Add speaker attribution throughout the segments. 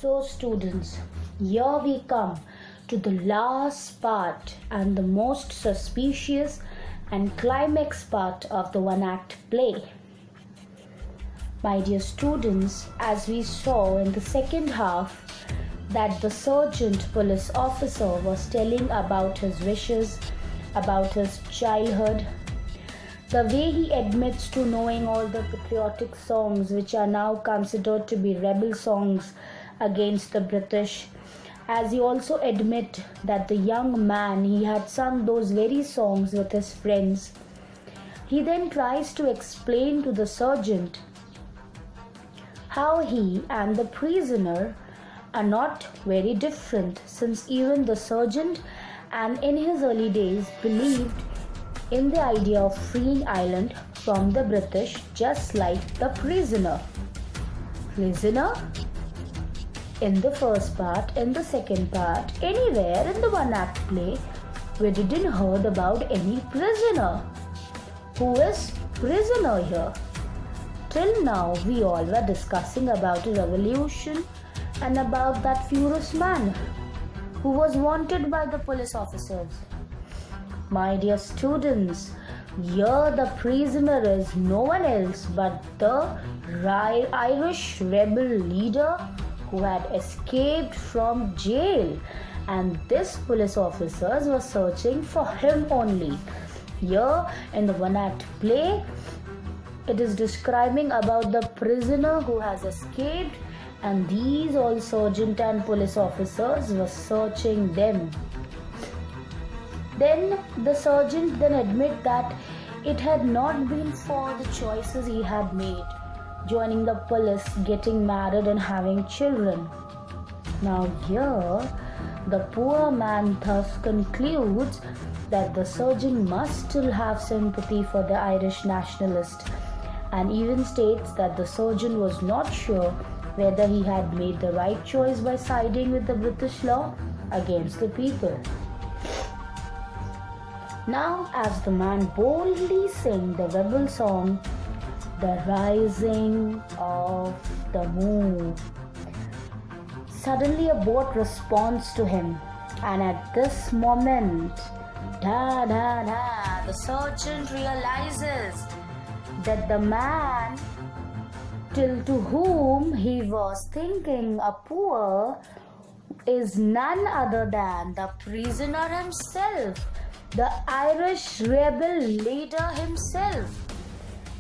Speaker 1: So students, here we come to the last part and the most suspicious and climax part of the one-act play. My dear students, as we saw in the second half that the sergeant police officer was telling about his wishes, about his childhood, the way he admits to knowing all the patriotic songs which are now considered to be rebel songs against the British, as he also admit that the young man he had sung those very songs with his friends. He then tries to explain to the sergeant how he and the prisoner are not very different, since even the sergeant and in his early days believed in the idea of freeing Ireland from the British, just like the prisoner. In the first part, in the second part, anywhere in the one-act play, we didn't heard about any prisoner. Who is prisoner here? Till now, we all were discussing about a revolution and about that furious man who was wanted by the police officers. My dear students, here the prisoner is no one else but the Irish rebel leader who had escaped from jail, and these police officers were searching for him only. Here in the one-act play, it is describing about the prisoner who has escaped, and these all sergeant and police officers were searching them. Then the sergeant then admit that it had not been for the choices he had made, joining the police, getting married and having children. Now here, the poor man thus concludes that the sergeant must still have sympathy for the Irish nationalist, and even states that the sergeant was not sure whether he had made the right choice by siding with the British law against the people. Now, as the man boldly sang the rebel song, "The Rising of the Moon," suddenly a boat responds to him, and at this moment, the sergeant realizes that the man till to whom he was thinking a poor is none other than the prisoner himself, the Irish rebel leader himself.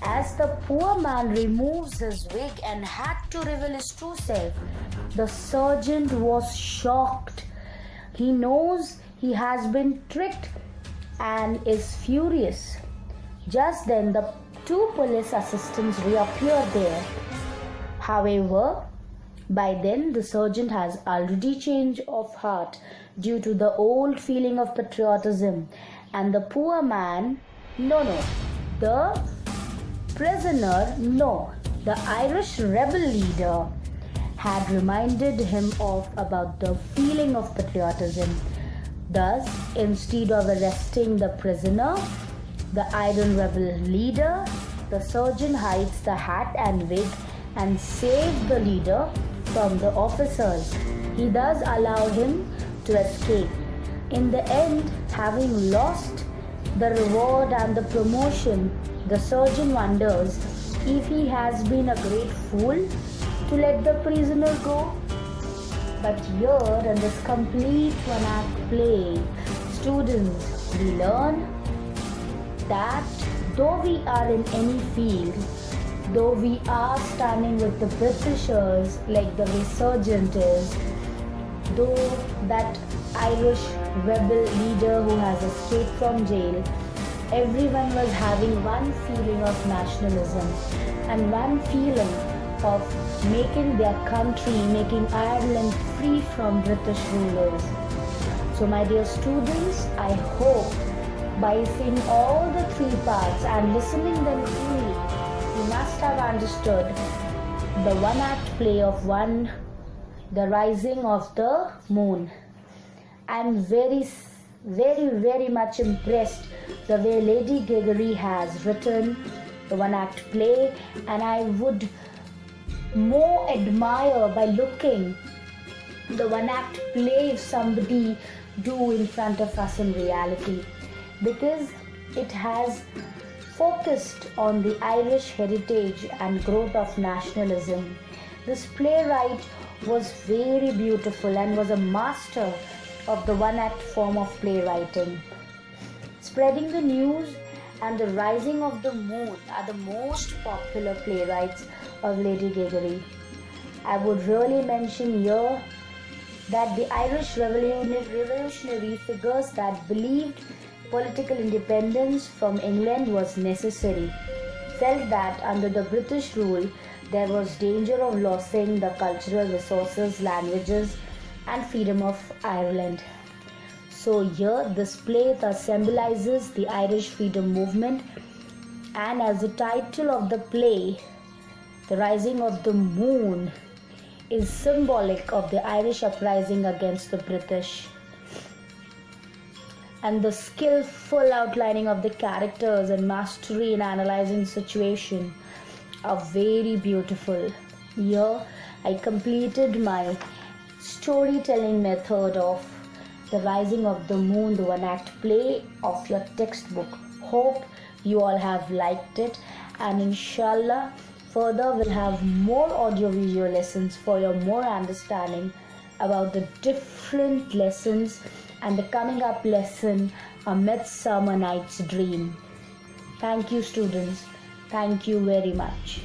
Speaker 1: As the poor man removes his wig and had to reveal his true self, the sergeant was shocked. He knows he has been tricked and is furious. Just then the two police assistants reappear there. However, by then the sergeant has already changed of heart due to the old feeling of patriotism, and the poor man, the prisoner, the Irish rebel leader had reminded him about the feeling of patriotism. Thus, instead of arresting the prisoner, the Iron rebel leader, the sergeant hides the hat and wig and saves the leader from the officers. He does allow him to escape. In the end, having lost the reward and the promotion, the sergeant wonders if he has been a great fool to let the prisoner go. But here in this complete one-act play, students, we learn that though we are in any field, though we are standing with the Britishers like the way sergeant is, though that Irish rebel leader who has escaped from jail, everyone was having one feeling of nationalism and one feeling of making their country, making Ireland free from British rulers. So my dear students, I hope by seeing all the three parts and listening them fully, you must have understood the one-act play of The Rising of the Moon. I'm very much impressed the way Lady Gregory has written the one-act play, and I would more admire by looking the one act play if somebody do in front of us in reality, because it has focused on the Irish heritage and growth of nationalism. This playwright was very beautiful and was a master of the one act form of playwriting. Spreading the News and The Rising of the Moon are the most popular playwrights of Lady Gregory. I would really mention here that the Irish revolutionary figures that believed political independence from England was necessary felt that under the British rule there was danger of losing the cultural resources, languages, and freedom of Ireland. So here this play thus symbolizes the Irish freedom movement, and as the title of the play, The Rising of the Moon, is symbolic of the Irish uprising against the British. And the skillful outlining of the characters and mastery in analyzing the situation are very beautiful. Here I completed my storytelling method of The Rising of the Moon, the one act play of your textbook. Hope you all have liked it, and inshallah further we'll have more audio visual lessons for your more understanding about the different lessons, and the coming up lesson, A Midsummer Night's Dream. Thank you, students. Thank you very much.